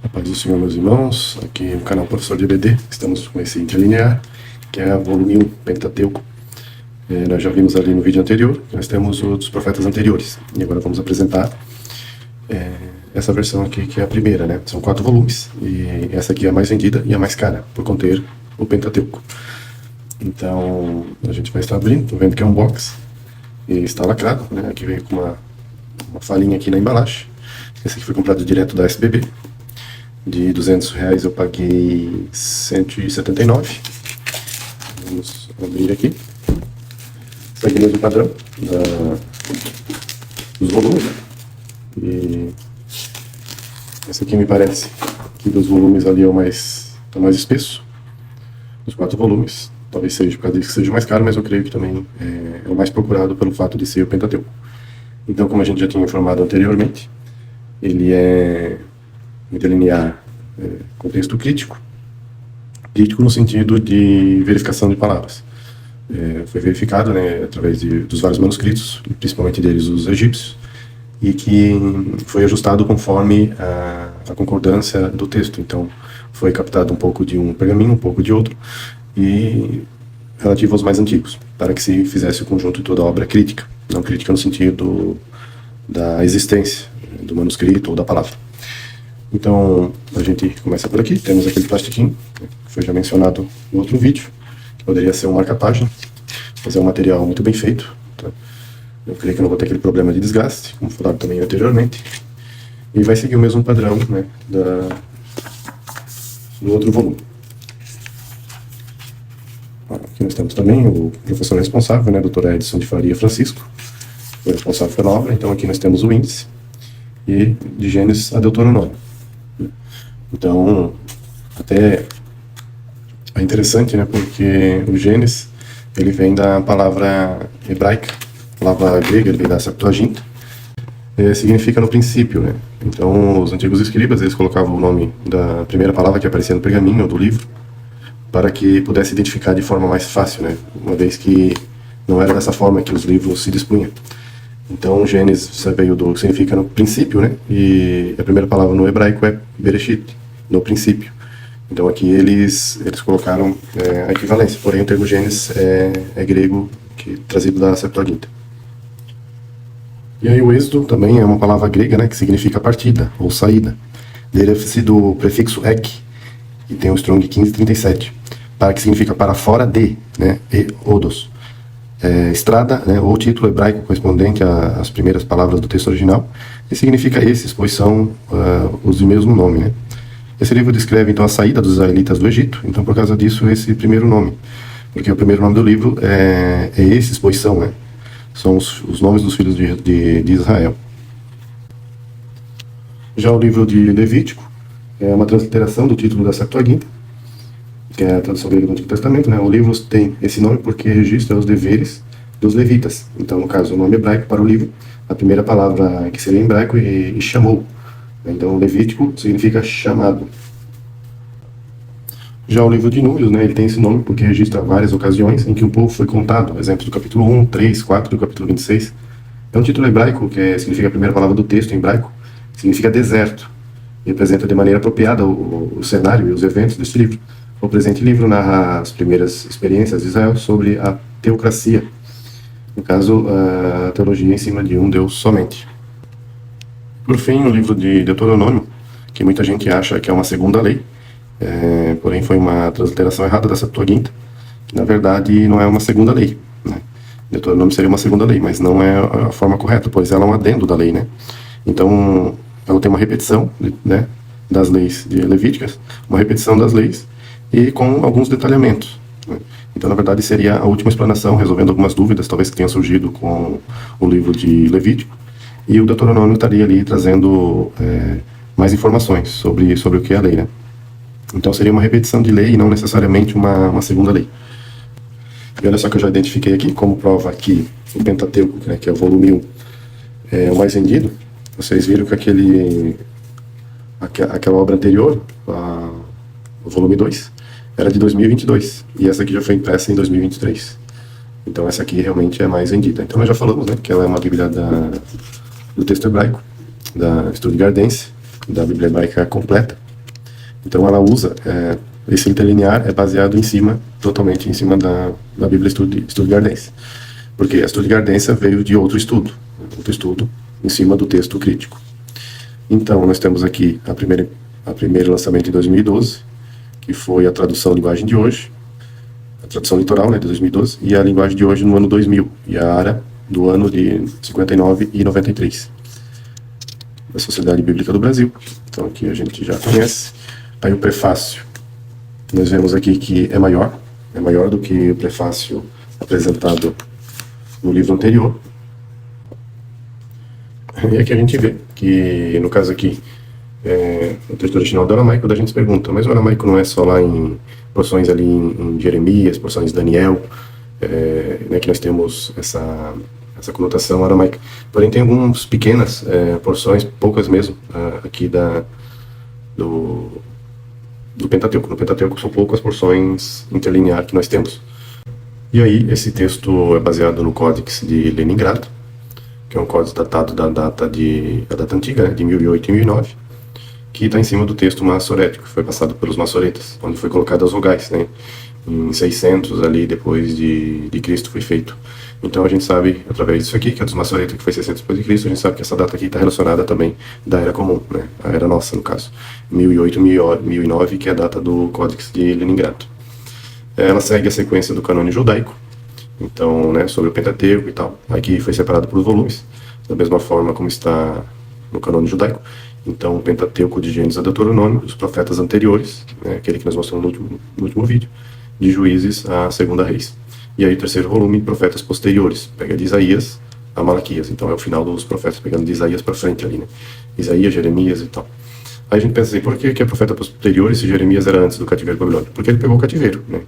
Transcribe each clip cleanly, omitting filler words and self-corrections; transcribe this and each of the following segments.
A paz do Senhor, meus irmãos. Aqui no canal Professor de EBD. Estamos com esse interlinear, que é a volume 1, Pentateuco. Nós já vimos ali no vídeo anterior, nós temos os dos profetas anteriores. E agora vamos apresentar essa versão aqui, que é a primeira, né? São 4 volumes. E essa aqui é a mais vendida e a mais cara, por conter o Pentateuco. Então, a gente vai estar abrindo. Estou vendo que é um box. E está lacrado, né? Aqui veio com uma falinha aqui na embalagem. Esse aqui foi comprado direto da SBB. De R$200 eu paguei 179. Vamos abrir aqui. Segue o mesmo padrão dos volumes. E esse aqui me parece que dos volumes ali é o mais espesso. Dos 4 volumes. Talvez seja por causa disso que seja mais caro, mas eu creio que também é o mais procurado pelo fato de ser o Pentateuco. Então, como a gente já tinha informado anteriormente, ele é interlinear com texto crítico. Crítico no sentido de verificação de palavras. Foi verificado, né, através dos vários manuscritos, principalmente deles os egípcios, e que foi ajustado conforme a concordância do texto. Então, foi captado um pouco de um pergaminho, um pouco de outro, e relativo aos mais antigos, para que se fizesse o conjunto de toda a obra crítica, não crítica no sentido da existência do manuscrito ou da palavra. Então, a gente começa por aqui. Temos aquele plastiquinho, que foi já mencionado no outro vídeo, que poderia ser um marca-página, mas é um material muito bem feito. Tá? Eu creio que não vou ter aquele problema de desgaste, como falado também anteriormente. E vai seguir o mesmo padrão, né, do outro volume. Aqui nós temos também o professor responsável, né, Dr. Edson de Faria Francisco, foi responsável pela obra. Então aqui nós temos o índice, e de Gênesis a Deuteronômio. Então, até é interessante, né, porque o Gênesis, ele vem da palavra hebraica, a palavra grega, ele vem da Septuaginta, significa no princípio, né. Então, os antigos escribas, eles colocavam o nome da primeira palavra que aparecia no pergaminho ou do livro, para que pudesse identificar de forma mais fácil, né, uma vez que não era dessa forma que os livros se dispunham. Então, Gênesis veio significa no princípio, né, e a primeira palavra no hebraico é Bereshit, no princípio. Então aqui eles colocaram a equivalência, porém o termo Gênesis é grego, trazido da Septuaginta. E aí o Êxodo também é uma palavra grega, né, que significa partida ou saída. Deriva-se do prefixo ek, que tem o Strong 1537, para que significa para fora de, né, e odos. Estrada, né, ou título hebraico correspondente às primeiras palavras do texto original, e significa esses, pois são os do mesmo nome, né. Esse livro descreve então a saída dos israelitas do Egito, então por causa disso esse primeiro nome, porque o primeiro nome do livro é esses, pois são, né, são os nomes dos filhos de Israel. Já o livro de Levítico é uma transliteração do título da Septuaginta, que é a tradução grega do Antigo Testamento, né. O livro tem esse nome porque registra os deveres dos levitas. Então, no caso, o nome hebraico para o livro, a primeira palavra que seria em hebraico e chamou. Então, Levítico significa chamado. Já o livro de Números, né, ele tem esse nome porque registra várias ocasiões em que o povo foi contado. Exemplo do capítulo 1, 3, 4 do capítulo 26. É um título hebraico que significa a primeira palavra do texto em hebraico, significa deserto. E representa de maneira apropriada o cenário e os eventos desse livro. O presente livro narra as primeiras experiências de Israel sobre a teocracia. No caso, a teologia em cima de um Deus somente. Por fim, o livro de Deuteronômio, que muita gente acha que é uma segunda lei, porém foi uma transliteração errada da Septuaginta, que na verdade não é uma segunda lei, né? Deuteronômio seria uma segunda lei, mas não é a forma correta, pois ela é um adendo da lei, né? Então, ela tem uma repetição, né, das leis de Levíticas, uma repetição das leis, e com alguns detalhamentos, né? Então, na verdade, seria a última explanação, resolvendo algumas dúvidas, talvez que tenham surgido com o livro de Levítico, e o Deuteronômio estaria ali trazendo mais informações sobre o que é a lei, né? Então seria uma repetição de lei e não necessariamente uma segunda lei. E olha só que eu já identifiquei aqui, como prova que o Pentateuco, né, que é o volume 1, é o mais vendido. Vocês viram que aquela obra anterior, o volume 2, era de 2022, e essa aqui já foi impressa em 2023. Então essa aqui realmente é mais vendida. Então nós já falamos, né, que ela é uma bíblia do texto hebraico, da Stuttgartense, da Bíblia Hebraica completa. Então ela usa, esse interlinear é baseado totalmente em cima da Bíblia Stuttgartense. Porque a Stuttgartense veio de outro estudo em cima do texto crítico. Então nós temos aqui a primeiro lançamento em 2012, que foi a tradução linguagem de hoje, a tradução litoral, né, de 2012, e a linguagem de hoje no ano 2000, e a ARA do ano de 59 e 93, da Sociedade Bíblica do Brasil. Então aqui a gente já conhece. Aí o prefácio, nós vemos aqui que é maior do que o prefácio apresentado no livro anterior. E aqui a gente vê que, no caso aqui, o texto original do aramaico, da gente se pergunta, mas o aramaico não é só lá em porções ali em Jeremias, porções de Daniel, né, que nós temos essa conotação aramaica. Porém tem algumas pequenas porções, poucas mesmo, aqui do Pentateuco. No Pentateuco são poucas porções interlinear que nós temos. E aí esse texto é baseado no Códex de Leningrado, que é um códice datado da data antiga, né, de 1008 e 1009, que está em cima do texto massorético, que foi passado pelos massoretas, onde foi colocado as vogais, né, em 600 ali depois de Cristo foi feito. Então a gente sabe, através disso aqui, que é dos massoretas, que foi 600 depois de Cristo, a gente sabe que essa data aqui está relacionada também da Era Comum, né, a Era Nossa, no caso, 1008 e 1009, que é a data do Códex de Leningrado. Ela segue a sequência do canônico judaico, então, né, sobre o Pentateuco e tal. Aqui foi separado por volumes, da mesma forma como está no canônico judaico. Então, o Pentateuco de Gênesis a Deuteronômio, os profetas anteriores, né, aquele que nós mostramos no último vídeo, de Juízes a Segunda Reis. E aí o terceiro volume, profetas posteriores, pega de Isaías a Malaquias. Então é o final dos profetas, pegando de Isaías para frente ali, né? Isaías, Jeremias e tal. Aí a gente pensa assim, por que é profeta posterior se Jeremias era antes do cativeiro babilônico? Porque ele pegou o cativeiro, né?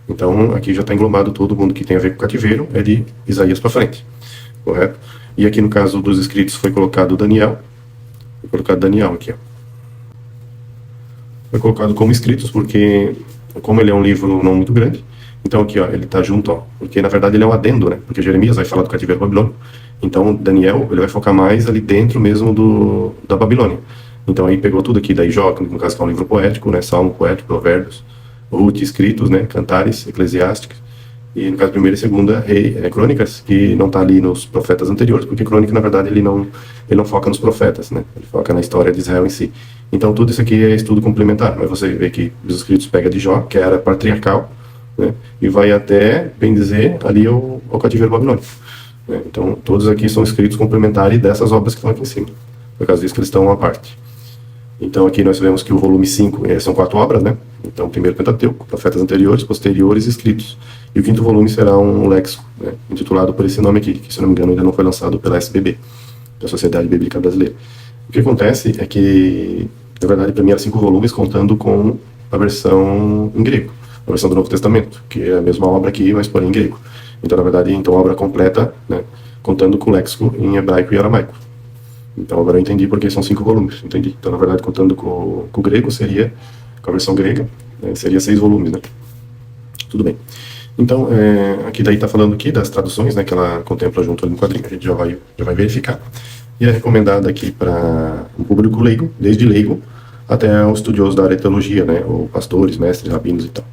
Então aqui já está englobado todo mundo que tem a ver com o cativeiro, é de Isaías para frente, correto? E aqui no caso dos escritos foi colocado Daniel, aqui, ó. Foi colocado como escritos porque, como ele é um livro não muito grande, então aqui, ó, ele está junto, ó, porque na verdade ele é um adendo, né? Porque Jeremias vai falar do cativeiro babilônico, então Daniel ele vai focar mais ali dentro mesmo da Babilônia. Então aí pegou tudo aqui, daí Jó, no caso que é um livro poético, né? Salmo poético, provérbios, Ruth, escritos, né? Cantares, eclesiásticos, e no caso primeira e segunda, crônicas, que não está ali nos profetas anteriores, porque crônica na verdade ele não foca nos profetas, né? Ele foca na história de Israel em si. Então tudo isso aqui é estudo complementar, mas você vê que os escritos pega de Jó, que era patriarcal, né, e vai até, bem dizer, ali ao cativeiro babilônico. Né? Então, todos aqui são escritos complementares dessas obras que estão aqui em cima. Por causa disso que eles estão à parte. Então, aqui nós vemos que o volume 5 são 4 obras, né? Então, o primeiro Pentateuco, profetas anteriores, posteriores e escritos. E o quinto volume será um léxico, né, intitulado por esse nome aqui, que, se não me engano, ainda não foi lançado pela SBB, da Sociedade Bíblica Brasileira. O que acontece é que, na verdade, para mim, eram 5 volumes, contando com a versão em grego. A versão do Novo Testamento, que é a mesma obra aqui, mas porém em grego. Então, na verdade, a obra completa, né, contando com o léxico em hebraico e aramaico. Então, agora eu entendi porque são 5 volumes, entendi. Então, na verdade, contando com o grego, seria, com a versão grega, né, seria 6 volumes, né. Tudo bem. Então, aqui daí está falando aqui das traduções, né, que ela contempla junto ali no quadrinho, a gente já vai verificar. E é recomendada aqui para um público leigo, desde leigo até os estudiosos da área de teologia, né, ou pastores, mestres, rabinos e tal.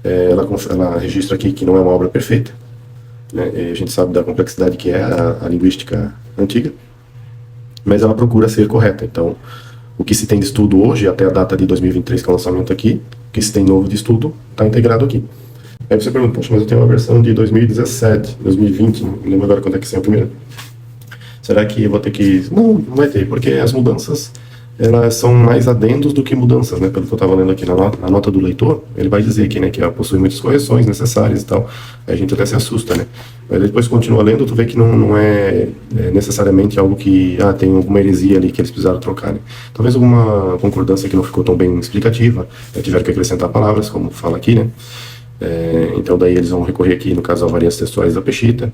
Ela registra aqui que não é uma obra perfeita, né? A gente sabe da complexidade que é a linguística antiga, mas ela procura ser correta. Então, o que se tem de estudo hoje, até a data de 2023, que é o lançamento aqui, o que se tem novo de estudo, está integrado aqui. Aí você pergunta, poxa, mas eu tenho uma versão de 2017, 2020, não lembro agora quando é que saiu a primeira. Será que eu vou ter que... Não vai ter, porque as mudanças, elas são mais adendos do que mudanças, né? Pelo que eu estava lendo aqui na nota do leitor, ele vai dizer aqui, né, que ela possui muitas correções necessárias e tal. Aí a gente até se assusta, né? Mas depois continua lendo, tu vê que não é necessariamente algo que, tem alguma heresia ali que eles precisaram trocar, né? Talvez alguma concordância que não ficou tão bem explicativa, tiveram que acrescentar palavras, como fala aqui, né? Então daí eles vão recorrer aqui, no caso, a variantes textuais da Peshitta,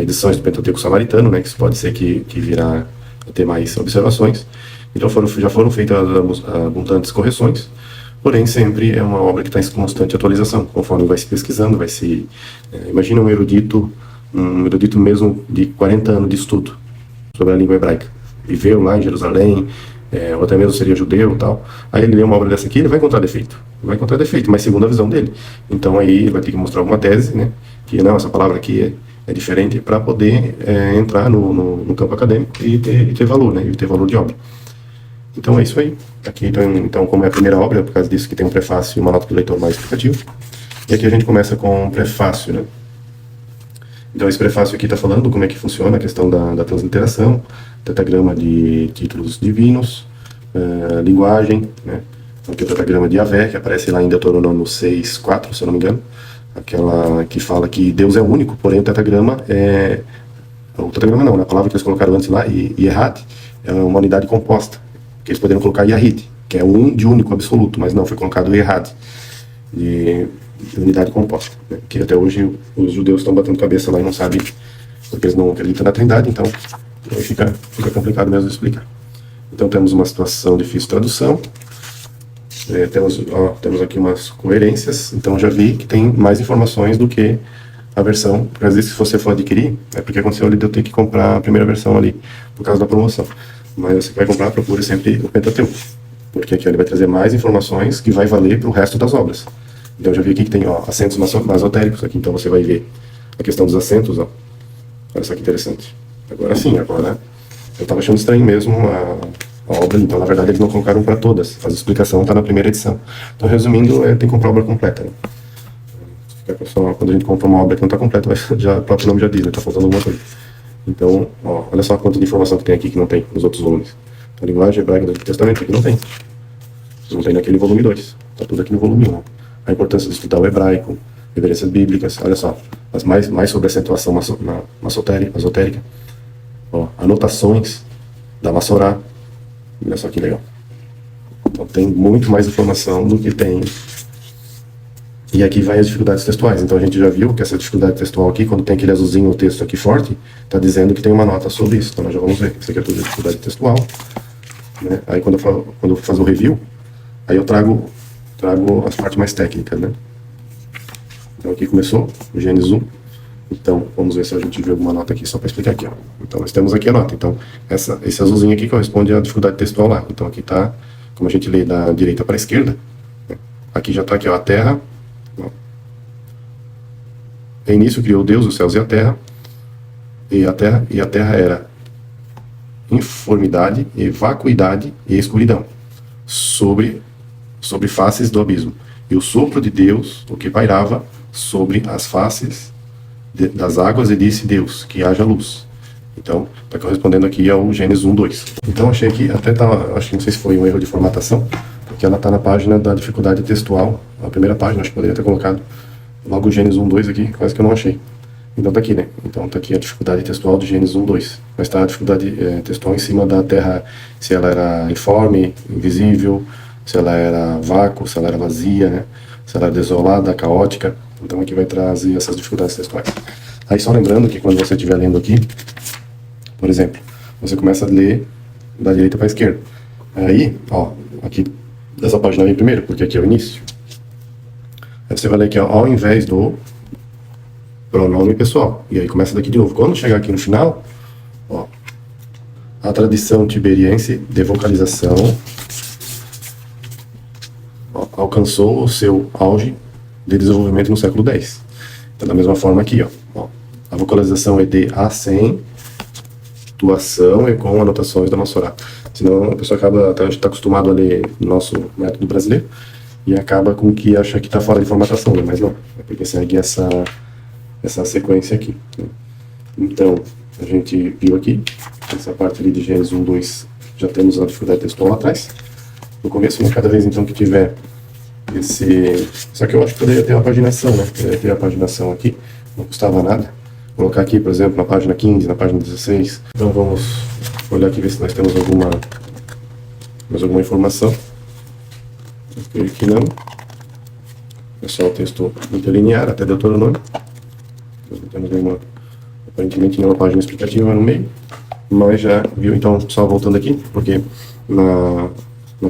edições do Pentateuco Samaritano, né? Que pode ser que virá a ter mais observações. Então já foram feitas abundantes correções, porém sempre é uma obra que está em constante atualização, conforme vai se pesquisando, imagina um erudito mesmo de 40 anos de estudo sobre a língua hebraica, viveu lá em Jerusalém, ou até mesmo seria judeu e tal. Aí ele lê uma obra dessa aqui, ele vai encontrar defeito. Vai encontrar defeito, mas segundo a visão dele. Então aí ele vai ter que mostrar alguma tese, né? Que não, essa palavra aqui é diferente para poder entrar no campo acadêmico e ter valor, né? E ter valor de obra. Então é isso aí. Aqui, então, como é a primeira obra, por causa disso que tem um prefácio e uma nota do leitor mais explicativo. E aqui a gente começa com um prefácio, né? Então esse prefácio aqui está falando como é que funciona a questão da transliteração, tetagrama de títulos divinos, linguagem, né? Então, aqui o tetagrama de Yahvé, que aparece lá em Deuteronômio 6:4, se eu não me engano, aquela que fala que Deus é único, porém o tetagrama não, né? A palavra que eles colocaram antes lá, Yehad, é uma unidade composta, que eles poderiam colocar Yahid, que é um de único absoluto, mas não, foi colocado Yehad, de unidade composta, né? Que até hoje os judeus estão batendo cabeça lá e não sabem, porque eles não acreditam na Trindade, então aí fica complicado mesmo de explicar. Então temos uma situação difícil de tradução, temos aqui umas coerências, então já vi que tem mais informações do que a versão, porque às vezes se você for adquirir, é porque aconteceu ali de eu ter que comprar a primeira versão ali, por causa da promoção, mas você vai comprar, procure sempre o Pentateuco, porque aqui ele vai trazer mais informações que vai valer para o resto das obras. Então eu já vi aqui que tem acentos masotéricos aqui, então você vai ver a questão dos acentos, olha só que interessante. Agora sim, eu estava achando estranho mesmo a obra, então na verdade eles não colocaram para todas, a explicação está na primeira edição. Então resumindo, tem que comprar a obra completa, né? Quando a gente compra uma obra que não está completa, o próprio nome já diz, está faltando alguma coisa. Então, olha só quanto de informação que tem aqui que não tem nos outros volumes. Então, a linguagem hebraica do Antigo Testamento aqui não tem. Não tem naquele volume 2, está tudo aqui no volume 1. A importância de estudar o hebraico, referências bíblicas, olha só, mais sobre a acentuação masotérica, anotações da Massorá, olha só que legal. Então tem muito mais informação do que tem. E aqui vai as dificuldades textuais. Então a gente já viu que essa dificuldade textual aqui, quando tem aquele azulzinho, o texto aqui forte, está dizendo que tem uma nota sobre isso. Então nós já vamos ver. Isso aqui é tudo dificuldade textual, né? Aí quando eu faço o review, aí eu trago as partes mais técnicas, né? Então aqui começou o Gênesis 1. Então vamos ver se a gente viu alguma nota aqui, só para explicar aqui, ó. Então nós temos aqui a nota. Então esse azulzinho aqui corresponde à dificuldade textual lá. Então aqui está, como a gente lê da direita para a esquerda, né? Aqui já está aqui, ó, a terra. Em início criou Deus os céus e a terra, e a terra era informidade e vacuidade e escuridão sobre faces do abismo, e o sopro de Deus, o que pairava sobre as faces das águas, e disse Deus, que haja luz. Então, está correspondendo aqui ao Gênesis 1:2. Então, achei que até acho que não sei se foi um erro de formatação, porque ela está na página da dificuldade textual, a primeira página, acho que poderia ter colocado logo o Gênesis 1:2 aqui, quase que eu não achei. Então tá aqui, né? Então tá aqui a dificuldade textual do Gênesis 1:2. Mas tá a dificuldade textual em cima da terra, se ela era informe, invisível, se ela era vácuo, se ela era vazia, né? Se ela era desolada, caótica. Então aqui vai trazer essas dificuldades textuais. Aí só lembrando que quando você estiver lendo aqui, por exemplo, você começa a ler da direita para a esquerda. Aí, aqui dessa página vem primeiro, porque aqui é o início. Aí você vai ler aqui, ó, ao invés do pronome pessoal. E aí começa daqui de novo. Quando chegar aqui no final, a tradição tiberiense de vocalização alcançou o seu auge de desenvolvimento no século X. Então, da mesma forma aqui, a vocalização é de acentuação e com anotações da Massorá. Senão a pessoa acaba, a gente está acostumado a ler no nosso método brasileiro, e acaba com que acha que está fora de formatação, né? Mas não, é porque segue essa sequência aqui, né? Então, a gente viu aqui, essa parte ali de Gênesis 1:2, já temos a dificuldade textual lá atrás. No começo, né, cada vez então que tiver esse... Só que eu acho que poderia ter uma paginação, né? Poderia ter a paginação aqui, não custava nada. Colocar aqui, por exemplo, na página 15, na página 16. Então vamos olhar aqui, ver se nós temos mais alguma informação. Creio que não. É só o texto interlinear até Deuteronômio. Nós não temos aparentemente nenhuma página explicativa no meio. Mas já viu, então, só voltando aqui, porque na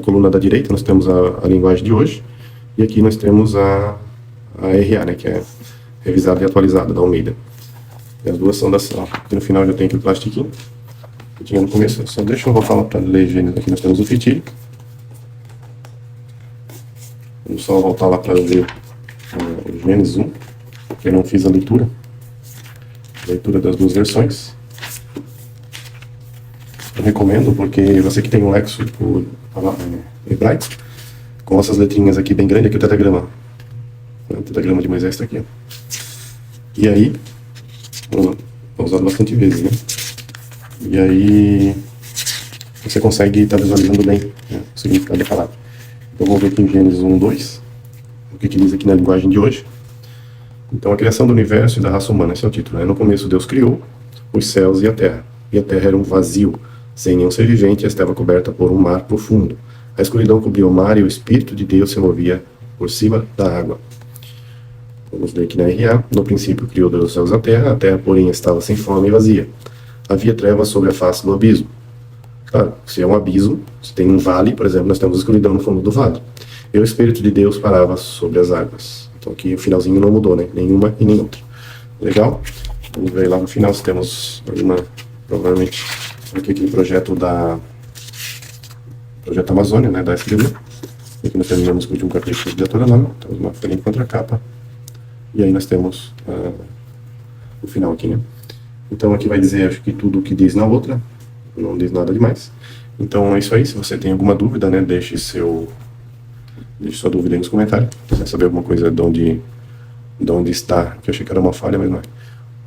coluna da direita nós temos a linguagem de hoje, e aqui nós temos a RA, né, que é revisada e atualizada da Almeida. E as duas são aqui no final já tem aquele plastiquinho. que tinha no começo. Só deixa eu voltar lá para ler Gênesis. Aqui nós temos o fitilho. Vamos só voltar lá para ver o Gênesis 1, que eu não fiz a leitura das duas versões. Eu recomendo, porque você que tem um léxico hebraico, com essas letrinhas aqui bem grandes, aqui o tetragrama. O tetragrama de Moisés está aqui, ó. E aí, é usado bastante vezes, né? E aí, você consegue estar visualizando bem, né, o significado da palavra. Então vamos ver aqui em Gênesis 1, 2, o que diz aqui na linguagem de hoje. Então, a criação do universo e da raça humana, esse é o título, né? No começo Deus criou os céus e a terra era um vazio, sem nenhum ser vivente, e estava coberta por um mar profundo. A escuridão cobria o mar e o Espírito de Deus se movia por cima da água. Vamos ler aqui na RA. No princípio criou Deus os céus e a terra, porém estava sem forma e vazia. Havia trevas sobre a face do abismo. Claro, se é um abismo, se tem um vale, por exemplo, nós temos escuridão no fundo do vale. E o Espírito de Deus parava sobre as águas. Então aqui o finalzinho não mudou, né? Nenhuma e nem outra. Legal? Vamos ver lá no final se temos alguma, provavelmente, aquele projeto Projeto Amazônia, né? Da SBU. Aqui nós terminamos com o último capítulo de Deuteronômio. Temos uma folhinha de contracapa. E aí nós temos o final aqui, né? Então aqui vai dizer, acho que tudo o que diz na outra. Não diz nada demais. Então é isso aí. Se você tem alguma dúvida, né? Deixe sua dúvida aí nos comentários. Se quiser saber alguma coisa de onde está, que eu achei que era uma falha, mas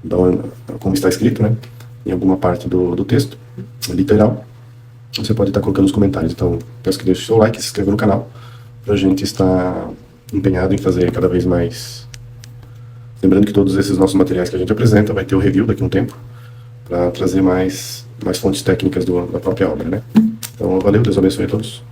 não é. Como está escrito, né? Em alguma parte do texto, literal, você pode estar colocando nos comentários. Então, peço que deixe o seu like e se inscreva no canal, para a gente estar empenhado em fazer cada vez mais. Lembrando que todos esses nossos materiais que a gente apresenta, vai ter o review daqui a um tempo, para trazer mais fontes técnicas da própria obra, né? Então, valeu, Deus abençoe a todos.